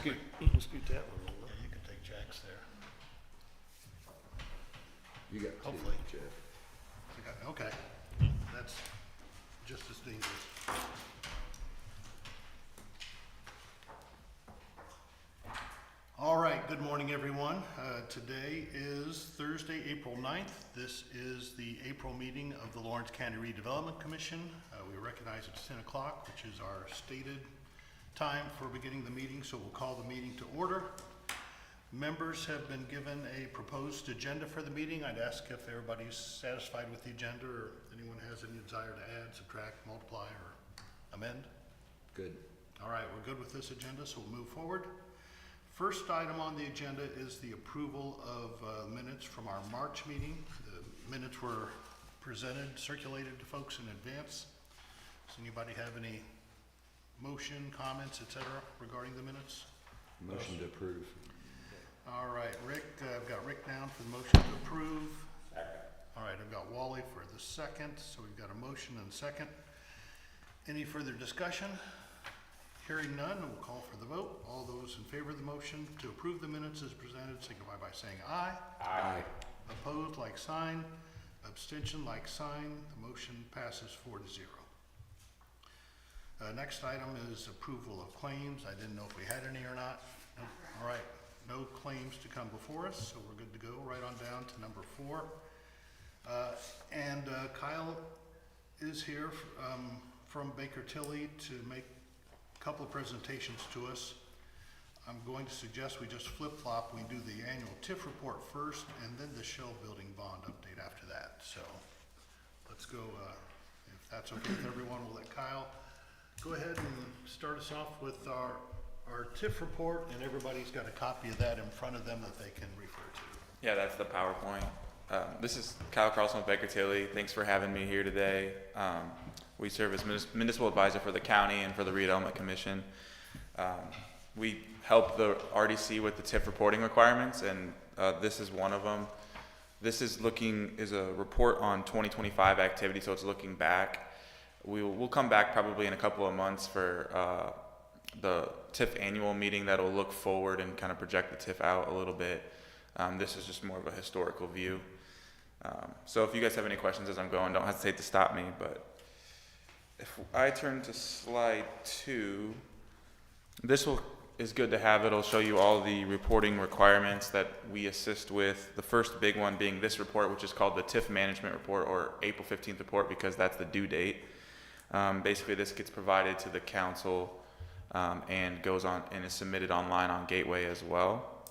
scoot that one. Yeah, you can take Jack's there. You got two, Hopefully. Jeff. Okay, that's just as dangerous. All right, good morning, everyone. Today is Thursday, April 9th. This is the April meeting of the Lawrence County Redevelopment Commission. We recognize it's 10 o'clock, which is our stated time for beginning the meeting, so we'll call the meeting to order. Members have been given a proposed agenda for the meeting. I'd ask if everybody's satisfied with the agenda or anyone has any desire to add, subtract, multiply, or amend. Good. All right, we're good with this agenda, so we'll move forward. First item on the agenda is the approval of minutes from our March meeting. The minutes were presented, circulated to folks in advance. Does anybody have any motion, comments, etc. regarding the minutes? Motion to approve. All right, Rick, I've got Rick down for the motion to approve. Second. All right, I've got Wally for the second, so we've got a motion and a second. Any further discussion? Hearing none, we'll call for the vote. All those in favor of the motion to approve the minutes as presented signify by saying aye. Aye. Opposed, like sign. Abstention, like sign. The motion passes 4-0. Next item is approval of claims. I didn't know if we had any or not. Nope. All right, no claims to come before us, so we're good to go. Right on down to number 4. Kyle is here from Baker Tilly to make a couple of presentations to us. I'm going to suggest we just flip-flop. We do the annual TIF report first and then the Shell Building bond update after that. So let's go, if that's okay with everyone, we'll let Kyle go ahead and start us off with our TIF report, and everybody's got a copy of that in front of them that they can refer to. Yeah, that's the PowerPoint. This is Kyle Carlson with Baker Tilly. Thanks for having me here today. We serve as municipal advisor for the county and for the Redevelopment Commission. We help the RDC with the TIF reporting requirements, and this is one of them. This is a report on 2025 activity, so it's looking back. We'll come back probably in a couple of months for the TIF annual meeting that'll look forward and kind of project the TIF out a little bit. This is just more of a historical view. So if you guys have any questions as I'm going, don't hesitate to stop me. But if I turn to slide 2, this is good to have. It'll show you all the reporting requirements that we assist with. The first big one being this report, which is called the TIF Management Report, or April 15th report, because that's the due date. Basically, this gets provided to the council and goes on and is submitted online on Gateway as well.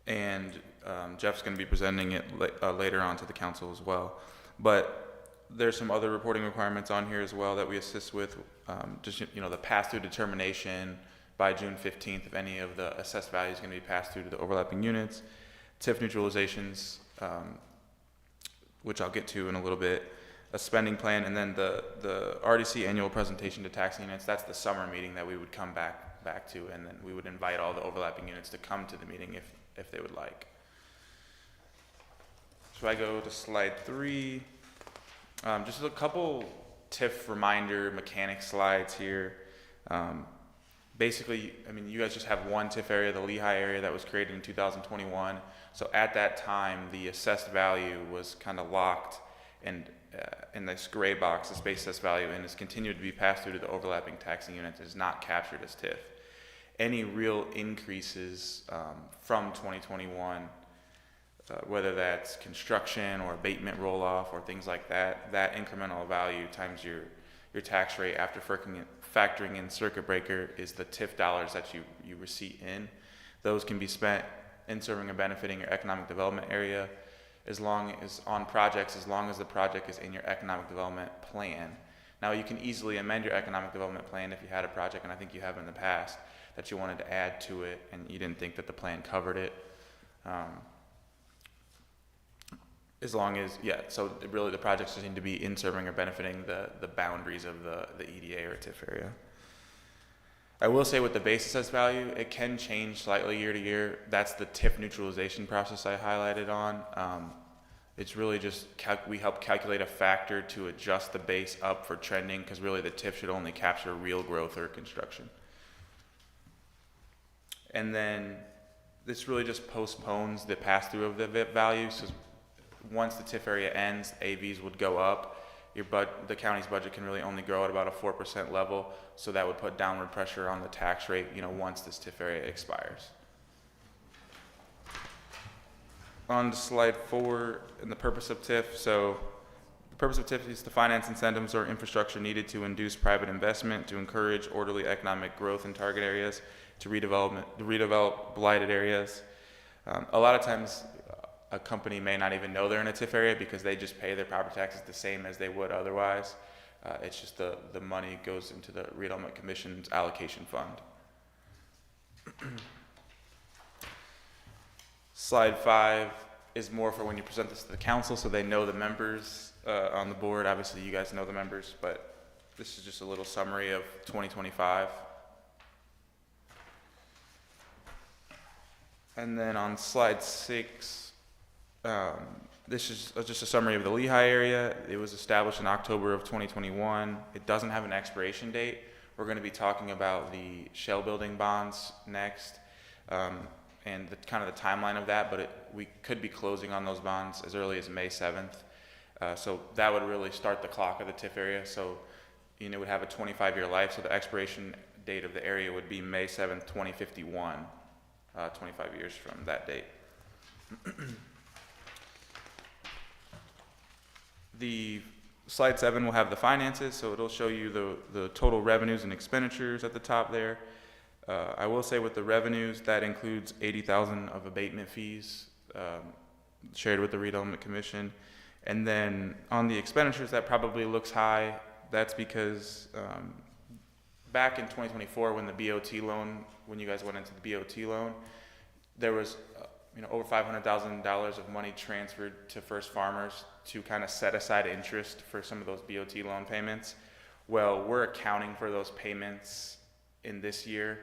And Jeff's going to be presenting it later on to the council as well. But there's some other reporting requirements on here as well that we assist with. The pass-through determination by June 15th if any of the assessed value is going to be passed through to the overlapping units. TIF neutralizations, which I'll get to in a little bit. A spending plan, and then the RDC annual presentation to taxing units. That's the summer meeting that we would come back to, and then we would invite all the overlapping units to come to the meeting if they would like. So I go to slide 3. Just a couple TIF reminder mechanic slides here. Basically, I mean, you guys just have one TIF area, the Lehigh area, that was created in 2021. So at that time, the assessed value was kind of locked and in this gray box, the space assessed value, and has continued to be passed through to the overlapping taxing units, is not captured as TIF. Any real increases from 2021, whether that's construction or abatement roll-off or things like that, that incremental value times your tax rate after factoring in circuit breaker is the TIF dollars that you receipt in. Those can be spent in serving and benefiting your economic development area, as long as the project is in your economic development plan. Now, you can easily amend your economic development plan if you had a project, and I think you have in the past, that you wanted to add to it and you didn't think that the plan covered it. As long as, so really the projects just need to be in serving or benefiting the boundaries of the EDA or TIF area. I will say with the base assessed value, it can change slightly year to year. That's the TIF neutralization process I highlighted on. It's really just, we help calculate a factor to adjust the base up for trending, because really the TIF should only capture real growth or construction. And then this really just postpones the pass-through of the VIP values. So once the TIF area ends, AVs would go up. The county's budget can really only grow at about a 4% level, so that would put downward pressure on the tax rate, once this TIF area expires. On to slide 4, and the purpose of TIF. So the purpose of TIF is to finance incentives or infrastructure needed to induce private investment, to encourage orderly economic growth in target areas, to redevelop blighted areas. A lot of times, a company may not even know they're in a TIF area because they just pay their property taxes the same as they would otherwise. It's just the money goes into the Redevelopment Commission's allocation fund. Slide 5 is more for when you present this to the council so they know the members on the board. Obviously you guys know the members, but this is just a little summary of 2025. And then on slide 6, this is just a summary of the Lehigh area. It was established in October of 2021. It doesn't have an expiration date. We're going to be talking about the shell building bonds next, and the kind of the timeline of that, but we could be closing on those bonds as early as May 7th. So that would really start the clock of the TIF area. So, it would have a 25-year life. So the expiration date of the area would be May 7th, 2051, 25 years from that date. The slide 7 will have the finances, so it'll show you the total revenues and expenditures at the top there. I will say with the revenues, that includes $80,000 of abatement fees shared with the Redevelopment Commission. And then on the expenditures, that probably looks high. That's because back in 2024, when the BOT loan, when you guys went into the BOT loan, there was over $500,000 of money transferred to First Farmers to kind of set aside interest for some of those BOT loan payments. Well, we're accounting for those payments in this year.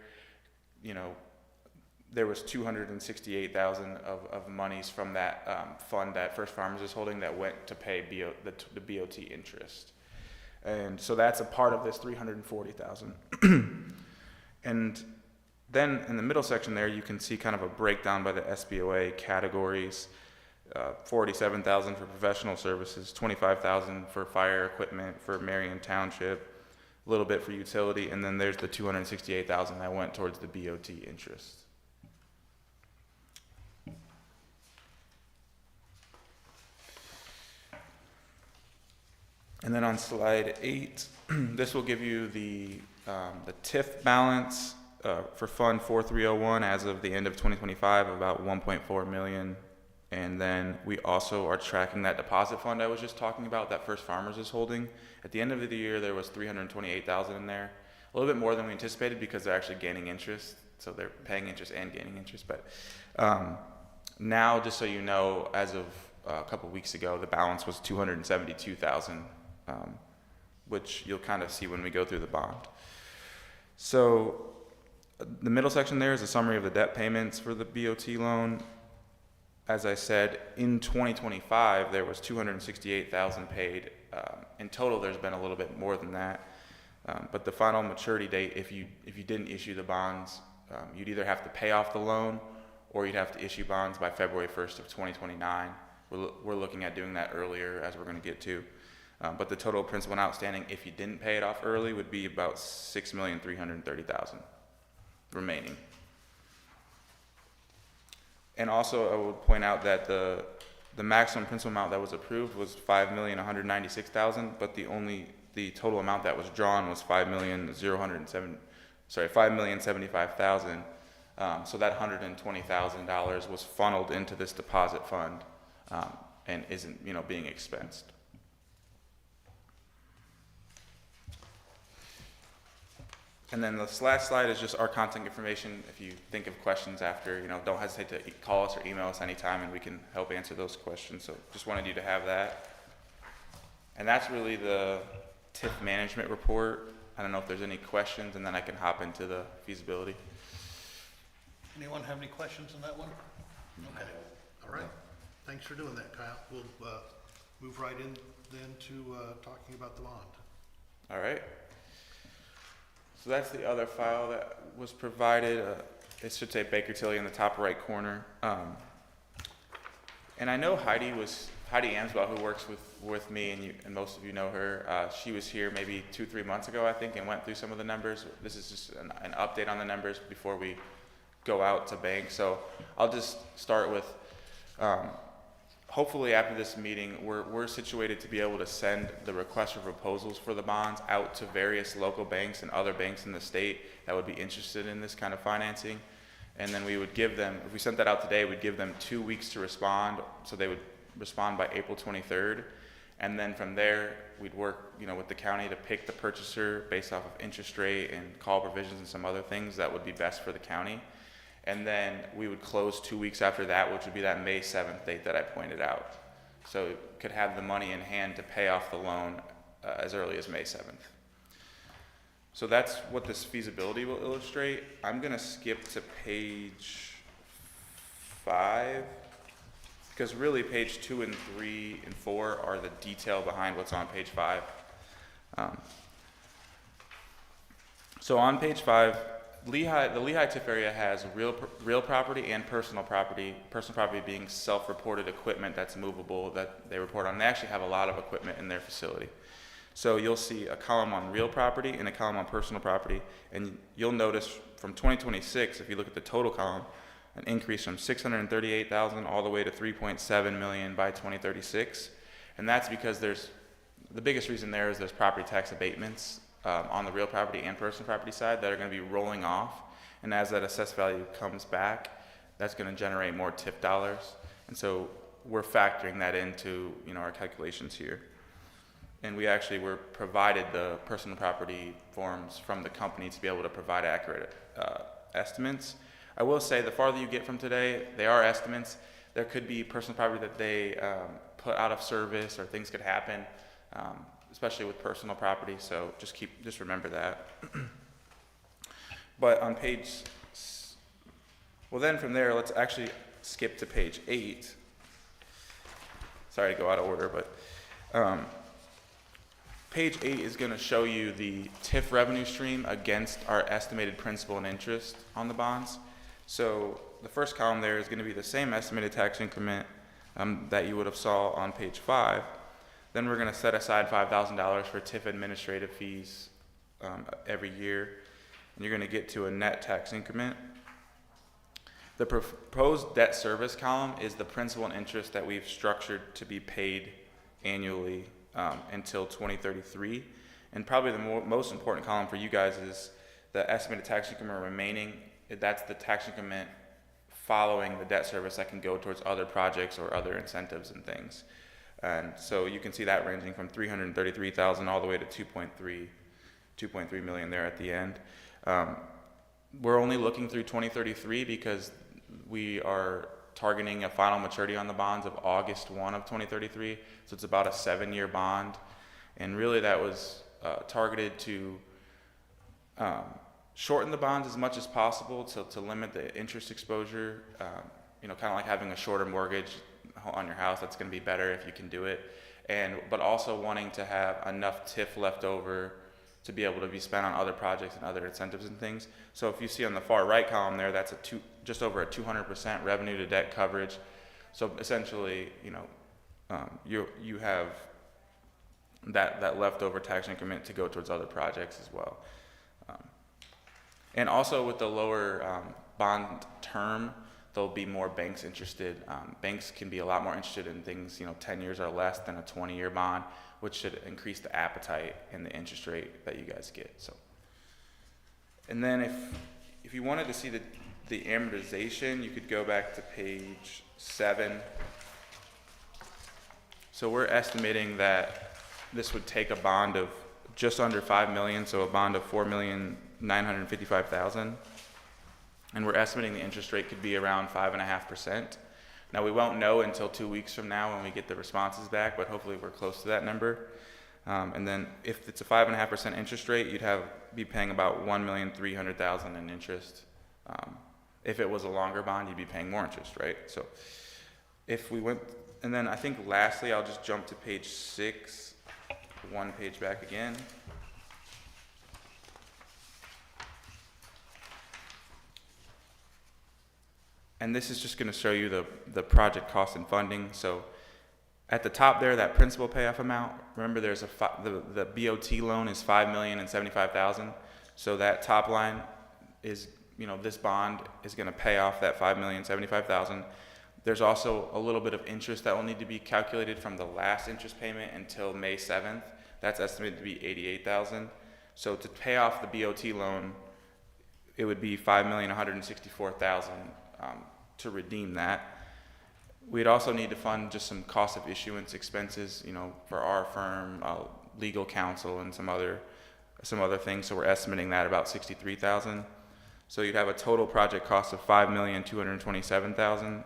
There was $268,000 of monies from that fund that First Farmers is holding that went to pay the BOT interest. And so that's a part of this $340,000. And then in the middle section there, you can see kind of a breakdown by the SBOA categories. $47,000 for professional services, $25,000 for fire equipment for Marion Township, a little bit for utility, and then there's the $268,000 that went towards the BOT interest. And then on slide 8, this will give you the TIF balance for Fund 4301 as of the end of 2025, about $1.4 million. And then we also are tracking that deposit fund I was just talking about that First Farmers is holding. At the end of the year, there was $328,000 in there, a little bit more than we anticipated because they're actually gaining interest. So they're paying interest and gaining interest. But now, just so you know, as of a couple weeks ago, the balance was $272,000, which you'll kind of see when we go through the bond. So the middle section there is a summary of the debt payments for the BOT loan. As I said, in 2025, there was $268,000 paid. In total, there's been a little bit more than that. But the final maturity date, if you didn't issue the bonds, you'd either have to pay off the loan or you'd have to issue bonds by February 1st of 2029. We're looking at doing that earlier, as we're going to get to. But the total principal and outstanding, if you didn't pay it off early, would be about $6,330,000 remaining. And also, I would point out that the maximum principal amount that was approved was $5,196,000, but the total amount that was drawn was $5,075,000. So that $120,000 was funneled into this deposit fund and isn't being expensed. And then this last slide is just our contact information. If you think of questions after, don't hesitate to call us or email us anytime and we can help answer those questions. So just wanted you to have that. And that's really the TIF management report. I don't know if there's any questions, and then I can hop into the feasibility. Anyone have any questions on that one? Okay, all right. Thanks for doing that, Kyle. We'll move right in then to talking about the bond. All right. So that's the other file that was provided. it should say Baker Tilly in the top right corner. And I know Heidi Amsbaugh, who works with me, and most of you know her. She was here maybe 2-3 months ago, I think, and went through some of the numbers. This is just an update on the numbers before we go out to bank. So I'll just start with, hopefully after this meeting, we're situated to be able to send the request for proposals for the bonds out to various local banks and other banks in the state that would be interested in this kind of financing. And then we would give them, if we sent that out today, we'd give them 2 weeks to respond. So they would respond by April 23rd. And then from there, we'd work, with the county to pick the purchaser based off of interest rate and call provisions and some other things that would be best for the county. And then we would close 2 weeks after that, which would be that May 7th date that I pointed out. So we could have the money in hand to pay off the loan as early as May 7th. So that's what this feasibility will illustrate. I'm gonna skip to page 5, because really page 2 and 3 and 4 are the detail behind what's on page 5. So on page 5, the Lehigh TIF area has real property and personal property. Personal property being self-reported equipment that's movable that they report on. They actually have a lot of equipment in their facility. So you'll see a column on real property and a column on personal property, and you'll notice from 2026, if you look at the total column, an increase from 638,000 all the way to 3.7 million by 2036. And that's because the biggest reason there is there's property tax abatements on the real property and personal property side that are going to be rolling off. And as that assessed value comes back, that's going to generate more TIF dollars. And so we're factoring that into our calculations here. And we actually were provided the personal property forms from the company to be able to provide accurate estimates. I will say the farther you get from today, they are estimates. There could be personal property that they put out of service, or things could happen, especially with personal property. So just remember that. But on then from there, let's actually skip to page 8. Sorry to go out of order, but page 8 is going to show you the TIF revenue stream against our estimated principal and interest on the bonds. So the first column there is going to be the same estimated tax increment that you would have saw on page 5. Then we're going to set aside $5,000 for TIF administrative fees every year, and you're going to get to a net tax increment. The proposed debt service column is the principal and interest that we've structured to be paid annually until 2033. And probably the most important column for you guys is the estimated tax increment remaining. That's the tax increment following the debt service that can go towards other projects or other incentives and things. And so you can see that ranging from 333,000 all the way to 2.3 million there at the end. We're only looking through 2033 because we are targeting a final maturity on the bonds of August 1 of 2033. So it's about a 7-year bond. And really that was targeted to shorten the bonds as much as possible to limit the interest exposure. Kind of like having a shorter mortgage on your house. That's going to be better if you can do it. But also wanting to have enough TIF left over to be able to be spent on other projects and other incentives and things. So if you see on the far right column there, that's just over a 200% revenue to debt coverage. So essentially, you have that leftover tax increment to go towards other projects as well. And also with the lower bond term, there'll be more banks interested. Banks can be a lot more interested in things, 10 years or less than a 20-year bond, which should increase the appetite and the interest rate that you guys get. So, and then if you wanted to see the amortization, you could go back to page 7. So we're estimating that this would take a bond of just under 5 million, so a bond of 4,955,000. And we're estimating the interest rate could be around 5.5%. Now we won't know until 2 weeks from now when we get the responses back, but hopefully we're close to that number. And then if it's a 5.5% interest rate, you'd be paying about 1,300,000 in interest. If it was a longer bond, you'd be paying more interest, right? So if we went, and then I think lastly, I'll just jump to page 6, one page back again. And this is just going to show you the project cost and funding. So at the top there, that principal payoff amount, remember there's the BOT loan is $5,075,000. So that top line is, this bond is going to pay off that $5,075,000. There's also a little bit of interest that will need to be calculated from the last interest payment until May 7th. That's estimated to be $88,000. So to pay off the BOT loan, it would be $5,164,000 to redeem that. We'd also need to fund just some cost of issuance expenses, for our firm, legal counsel, and some other things. So we're estimating that about $63,000. So you'd have a total project cost of $5,227,000.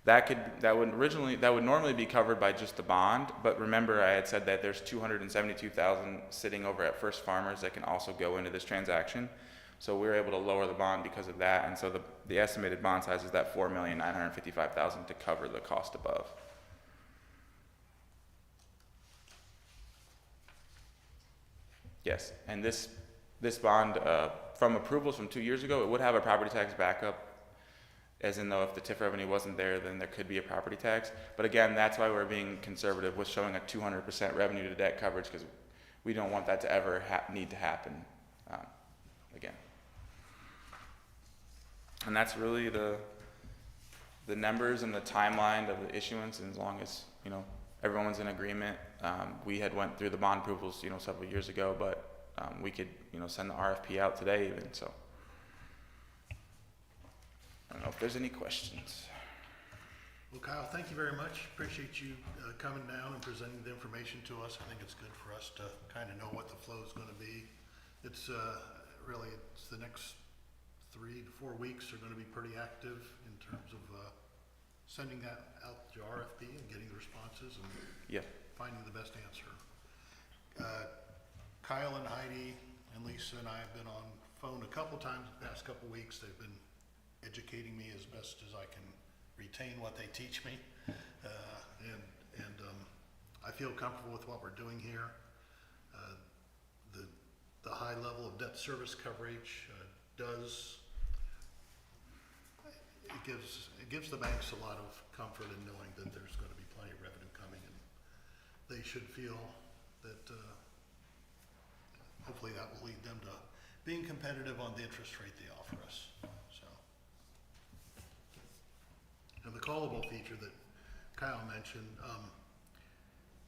That would normally be covered by just the bond, but remember I had said that there's $272,000 sitting over at First Farmers that can also go into this transaction. So we were able to lower the bond because of that, and so the estimated bond size is that $4,955,000 to cover the cost above. Yes, and this bond, from approvals from 2 years ago, it would have a property tax backup, as in though if the TIF revenue wasn't there, then there could be a property tax. But again, that's why we're being conservative with showing a 200% revenue to debt coverage, because we don't want that to ever need to happen again. And that's really the numbers and the timeline of the issuance, and as long as everyone's in agreement. We had went through the bond approvals several years ago, but we could send the RFP out today even. So I don't know if there's any questions. Well, Kyle, thank you very much. Appreciate you coming down and presenting the information to us. I think it's good for us to kind of know what the flow is going to be. It's really the next 3 to 4 weeks are going to be pretty active in terms of sending that out to RFP and getting the responses and finding the best answer. Kyle and Heidi and Lisa and I have been on phone a couple times the past couple weeks. They've been educating me as best as I can retain what they teach me, and I feel comfortable with what we're doing here. The high level of debt service coverage it gives the banks a lot of comfort in knowing that there's going to be plenty of revenue coming, and they should feel that hopefully that will lead them to being competitive on the interest rate they offer us. So, and the callable feature that Kyle mentioned,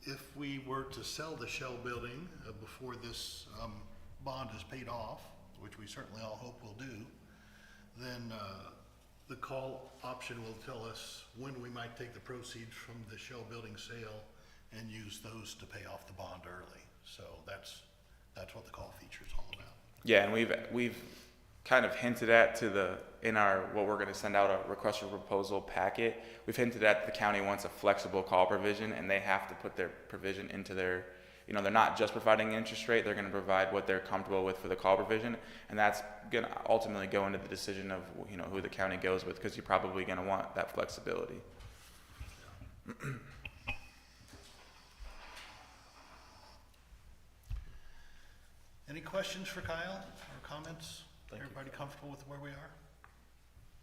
if we were to sell the shell building before this bond is paid off, which we certainly all hope we'll do, then the call option will tell us when we might take the proceeds from the shell building sale and use those to pay off the bond early. So that's what the call feature is all about. Yeah, and we've kind of hinted at what we're going to send out a request for proposal packet. We've hinted at the county wants a flexible call provision, and they have to put their provision into their, they're not just providing interest rate, they're going to provide what they're comfortable with for the call provision, and that's going to ultimately go into the decision of who the county goes with, because you're probably going to want that flexibility. Any questions for Kyle or comments? Everybody comfortable with where we are?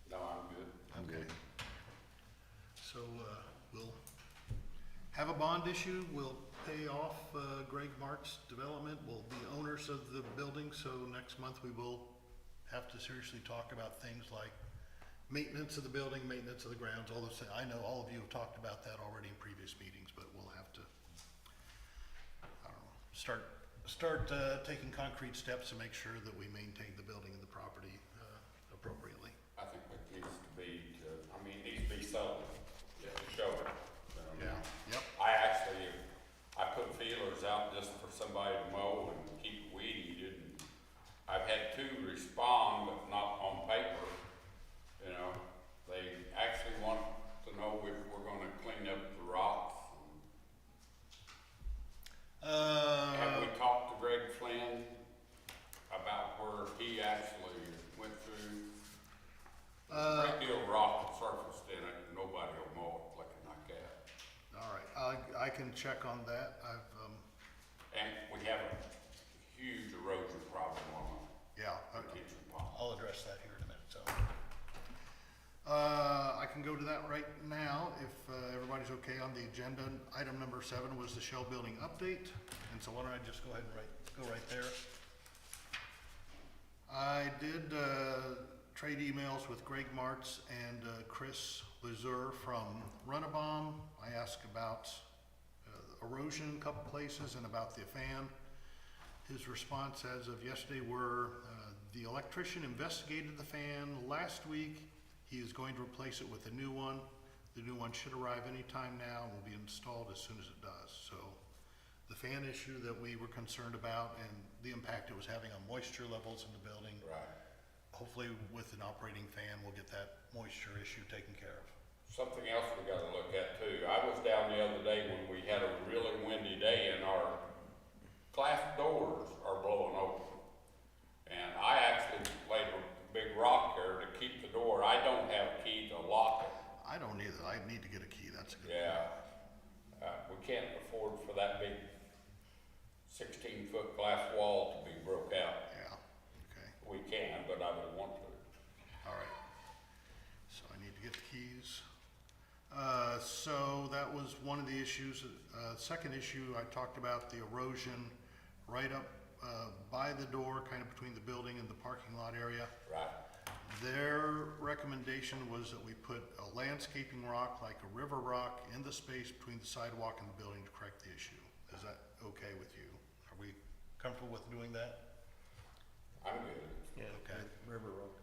No, I'm good. I'm good. So we'll have a bond issue. We'll pay off Greg Mart's development. We'll be owners of the building. So next month we will have to seriously talk about things like maintenance of the building, maintenance of the grounds, all those things. I know all of you have talked about that already in previous meetings, but we'll have to, start taking concrete steps to make sure that we maintain the building and the property appropriately. I think it needs to be, it needs to be sold, to show it. Yeah. Yep. I put feelers out just for somebody to mow and keep weeded, and I've had 2 respond, but not on paper. They actually want to know if we're gonna clean up the rocks. Have we talked to Greg Flynn about where he actually went through? There's a great deal of rock that surfaced in it, and nobody will mow it looking like that. All right, I can check on that. And we have a huge erosion problem on Yeah, the kitchen pond. I'll address that here in a minute. So, to that right now, if everybody's okay on the agenda. Item number 7 was the Shell Building update, and so why don't I just go ahead and go right there. I did trade emails with Greg Martz and Chris Lazur from Runabout. I asked about erosion in a couple places and about the fan. His response as of yesterday were, the electrician investigated the fan last week. He is going to replace it with a new one. The new one should arrive anytime now and will be installed as soon as it does. So the fan issue that we were concerned about and the impact it was having on moisture levels in the building. Right. Hopefully with an operating fan, we'll get that moisture issue taken care of. Something else we gotta look at too. I was down the other day when we had a really windy day and our glass doors are blowing open. And I actually laid a big rock there to keep the door. I don't have a key to lock it. I don't either. I need to get a key. That's a good Yeah. We can't afford for that big 16-foot glass wall to be broke out. Yeah, okay. We can, but I would want to. All right, so I need to get the keys. So that was one of the issues. Second issue, I talked about the erosion right up by the door, kind of between the building and the parking lot area. Right. Their recommendation was that we put a landscaping rock, like a river rock, in the space between the sidewalk and the building to correct the issue. Is that okay with you? Are we comfortable with doing that? I'm good. Yeah, Okay. River Road.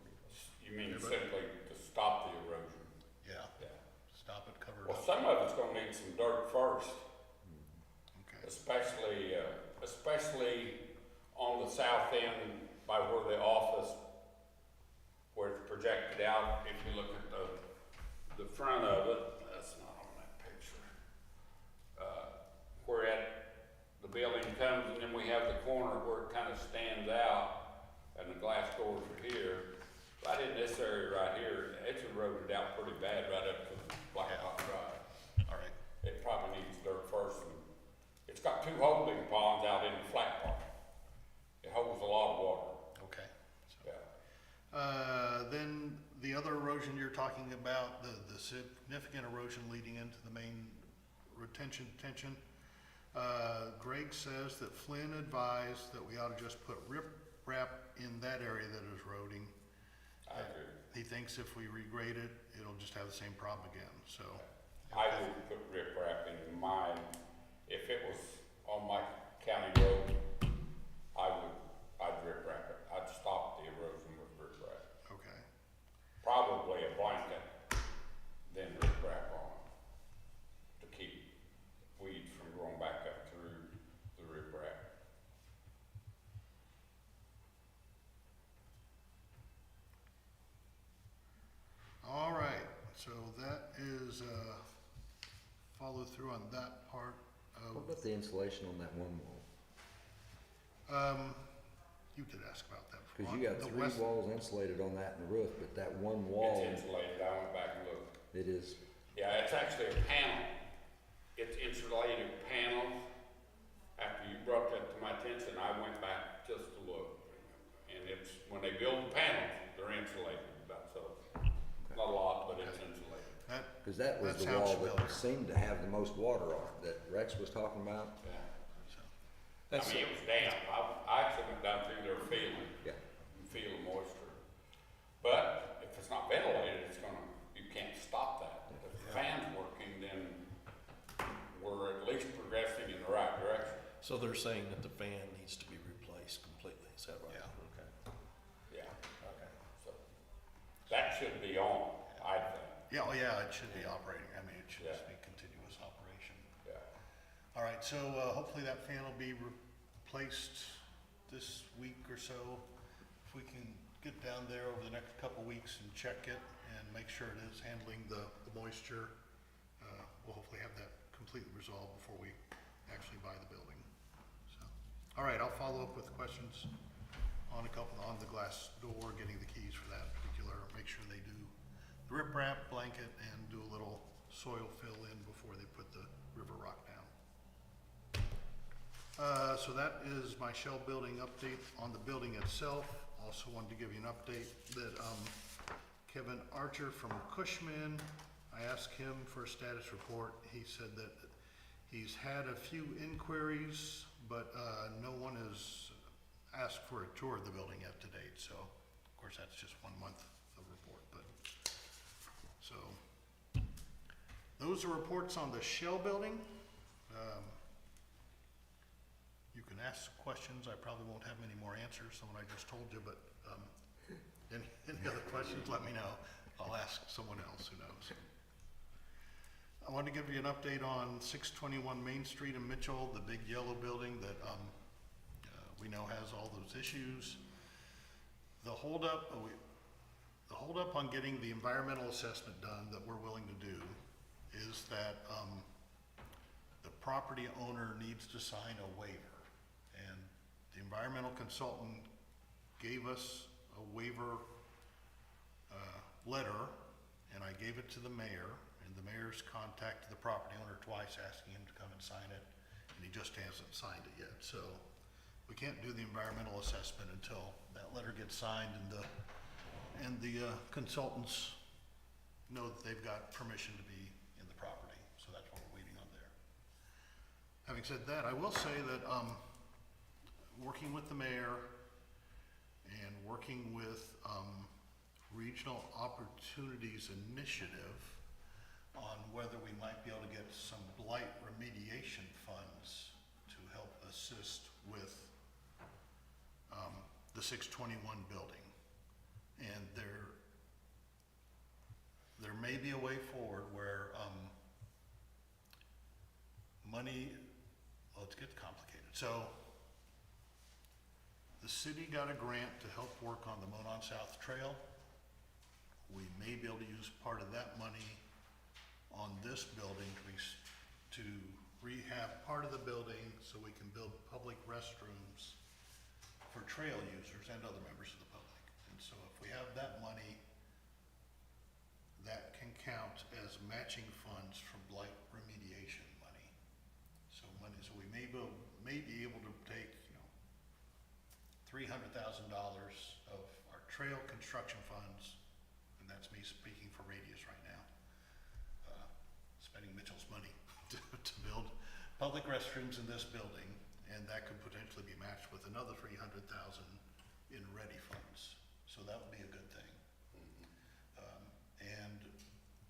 You mean simply to stop the erosion? Yeah, Yeah. stop it, cover it Well, up. some of it's gonna need some dirt first, Okay, especially on the south end by where the office, where it's projected out. If you look at the front of it, that's not on that picture. Where the building comes and then we have the corner where it kind of stands out and the glass doors are here. Right in this area right here, it's eroded out pretty bad right up to the Blacktop Drive. all right. It probably needs dirt first, and it's got 2 holding ponds out in the flat part. It holds a lot of water, Okay. yeah. Then the other erosion you're talking about, the significant erosion leading into the main retention detention. Greg says that Flynn advised that we ought to just put riprap in that area that is eroding. I agree. He thinks if we regrade it, it'll just have the same problem again, so. I would put riprap in mine. If it was on my county road, I'd riprap it. I'd stop the erosion with riprap. Okay, Probably a blanket, then riprap on it to keep weeds from growing back up through the riprap. all right, so that is, follow through on that part What of, about the insulation on that one wall? you did ask about that. Cause you got The 3 west- walls insulated on that and the roof, but that one wall, It's insulated. I went back and looked. it is, Yeah, it's actually a panel. It's insulated panels. After you brought that to my attention, I went back just to look. And it's, when they build the panels, they're insulated about so. Not a lot, but it's insulated. That, cause that was That the sounds wall familiar. that seemed to have the most water on it, that Rex was talking about. Yeah. so, I mean, it was damp. I actually went down through there feeling, Yeah. feel the moisture. But if it's not ventilated, it's gonna, you can't stop that. If the fan's working, then we're at least progressing in the right direction. So they're saying that the fan needs to be replaced completely, is that right? Yeah. Okay, Yeah, okay. so that should be on, I think, yeah, oh yeah, it should be operating, I mean, it should just Yeah. be continuous operation. yeah. All right, so, hopefully that fan will be replaced this week or so. If we can get down there over the next couple weeks and check it and make sure it is handling the moisture, we'll hopefully have that completely resolved before we actually buy the building. So, all right, I'll follow up with questions on the glass door, getting the keys for that particular, make sure they do the riprap blanket and do a little soil fill in before they put the river rock down. So that is my shell building update on the building itself. Also wanted to give you an update that Kevin Archer from Cushman I asked him for a status report. He said that he's had a few inquiries, but no one has asked for a tour of the building yet to date. So, of course, that's just 1 month of report. But so those are reports on the Shell building. You can ask questions. I probably won't have many more answers than what I just told you, but any other questions, let me know. I'll ask someone else who knows. I want to give you an update on 621 Main Street in Mitchell, the big yellow building that we know has all those issues. The holdup on getting the environmental assessment done that we're willing to do is that the property owner needs to sign a waiver. And the environmental consultant gave us a waiver letter, and I gave it to the mayor, and the mayor's contacted the property owner twice asking him to come and sign it, and he just hasn't signed it yet. So we can't do the environmental assessment until that letter gets signed and the consultants know that they've got permission to be in the property. So that's what we're waiting on there. Having said that, I will say that working with the mayor and working with Regional Opportunities Initiative on whether we might be able to get some blight remediation funds to help assist with the 621 building. And there may be a way forward where money, well, it gets complicated. So the city got a grant to help work on the Monon South Trail. We may be able to use part of that money on this building to rehab part of the building so we can build public restrooms for trail users and other members of the public. And so if we have that money, that can count as matching funds from blight remediation money. So we may be able to take, $300,000 of our trail construction funds, and that's me speaking for Radius right now, spending Mitchell's money to build public restrooms in this building, and that could potentially be matched with another $300,000 in ready funds. So that would be a good thing. And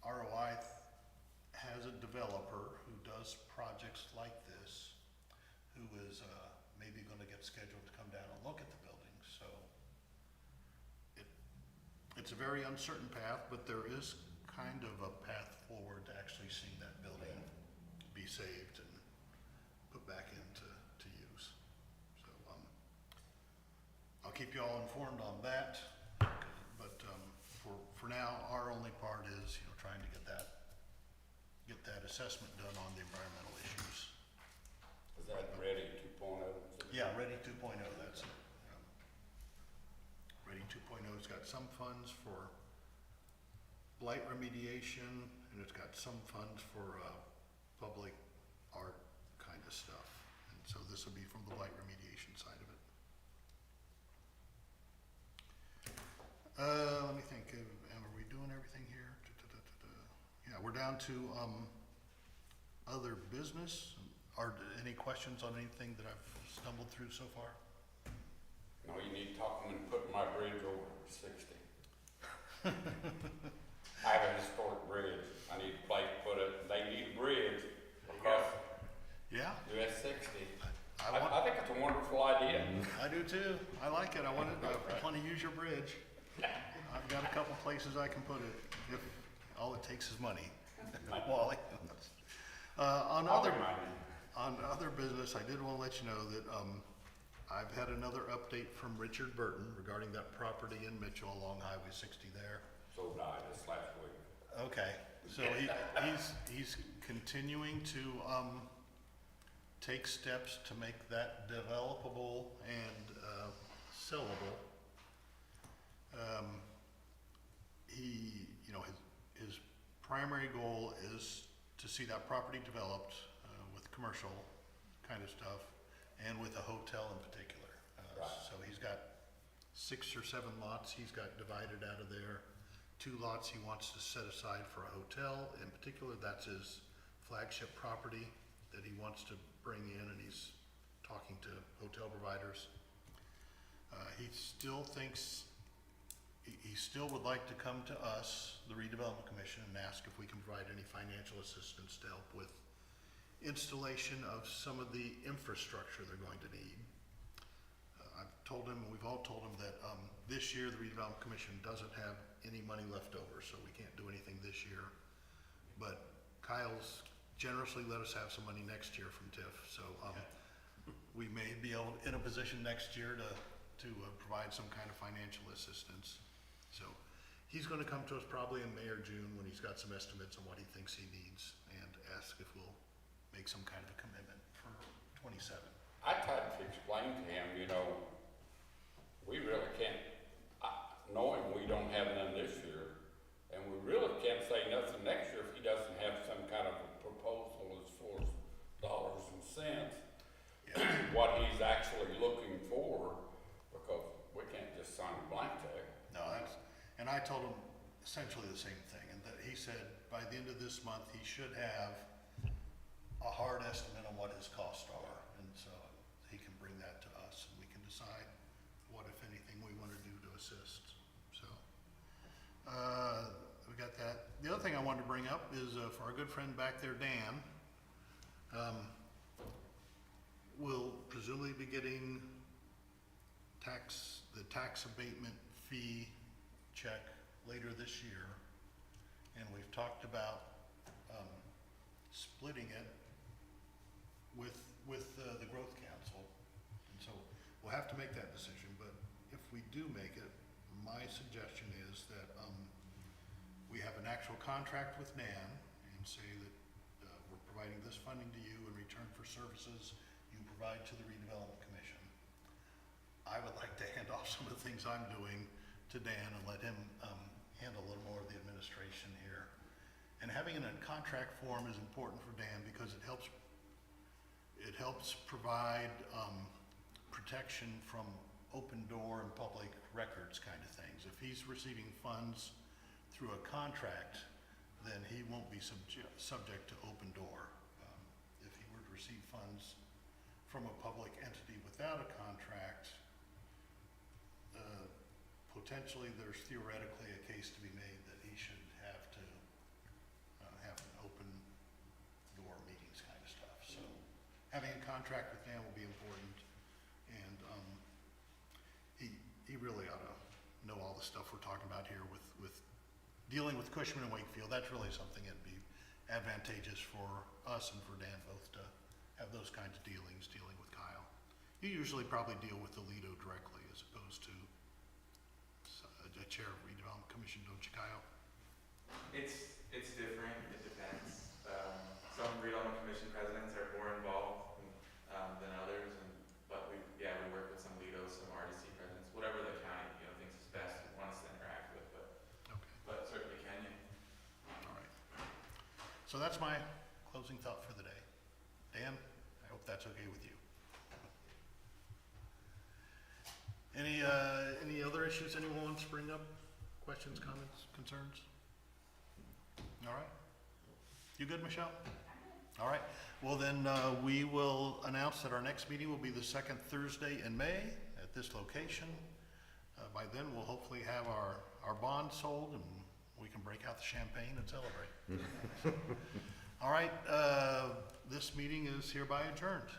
ROI has a developer who does projects like this, who is maybe going to get scheduled to come down and look at the building. So it's a very uncertain path, but there is kind of a path forward to actually seeing that building be saved and put back into use. So I'll keep you all informed on that. But for now, our only part is trying to get that assessment done on the environmental issues. Is that Ready 2.0? Yeah, Ready 2.0, that's it. Ready 2.0's got some funds for blight remediation, and it's got some funds for public art kind of stuff. And so this will be from the blight remediation side of it. Let me think, are we doing everything here? Yeah, we're down to other business. Are there any questions on anything that I've stumbled through so far? No, you need to talk to them and put my bridge over 60. I have a historic bridge. I need a place to put it. They need a bridge across Yeah, US 60. I want, I think it's a wonderful idea. I do too. I like it. I want to use your bridge. I've got a couple places I can put it, if all it takes is money. Wally. On other business, I did want to let you know that I've had another update from Richard Burton regarding that property in Mitchell along Highway 60 there. So died this last week. Okay, so he's continuing to take steps to make that developable and sellable. His primary goal is to see that property developed with commercial kind of stuff and with a hotel in particular. Right. So he's got 6 or 7 lots he's got divided out of there 2 lots he wants to set aside for a hotel. In particular, that's his flagship property that he wants to bring in, and he's talking to hotel providers. He still thinks, he still would like to come to us, the redevelopment commission, and ask if we can provide any financial assistance to help with installation of some of the infrastructure they're going to need. I've told him, we've all told him that this year the redevelopment commission doesn't have any money left over, so we can't do anything this year. But Kyle's generously let us have some money next year from TIF, so we may be able, in a position next year to provide some kind of financial assistance. So he's gonna come to us probably in May or June when he's got some estimates on what he thinks he needs, and ask if we'll make some kind of a commitment for 27. I tried to explain to him, you know, we really can't, knowing we don't have none this year, and we really can't say nothing next year if he doesn't have some kind of a proposal as far as dollars and cents, what he's actually looking for, because we can't just sign a blank check. No, and I told him essentially the same thing, and that he said by the end of this month, he should have a hard estimate on what his costs are, and so he can bring that to us, and we can decide what, if anything, we want to do to assist, so. We got that. The other thing I wanted to bring up is for our good friend back there, Dan, will presumably be getting the tax abatement fee check later this year, and we've talked about splitting it with the Growth Council, and so we'll have to make that decision. But if we do make it, my suggestion is that we have an actual contract with NAN and say that we're providing this funding to you in return for services you provide to the redevelopment commission. I would like to hand off some of the things I'm doing to Dan and let him handle a little more of the administration here. And having it in contract form is important for Dan because it helps provide protection from open door and public records kind of things. If he's receiving funds through a contract, then he won't be subject to open door. If he were to receive funds from a public entity without a contract, potentially there's theoretically a case to be made that he should have to have an open door meetings kind of stuff. So having a contract with Dan will be important, and he really ought to know all the stuff we're talking about here with dealing with Cushman and Wakefield. That's really something that'd be advantageous for us and for Dan both to have those kinds of dealings, dealing with Kyle. You usually probably deal with the Lido directly as opposed to a chair of redevelopment commission, don't you, Kyle? It's different, it depends. Some redevelopment commission presidents are more involved than others, but we work with some LEDOs, some RDC presidents, whatever the county, thinks is best and wants to interact with, but certainly can you. All right. So that's my closing thought for the day. Dan, I hope that's okay with you. Any other issues anyone wants to bring up? Questions, comments, concerns? All right. You good, Michelle? All right. Well, then we will announce that our next meeting will be the second Thursday in May at this location. By then, we'll hopefully have our bond sold and we can break out the champagne and celebrate. All right. This meeting is hereby adjourned.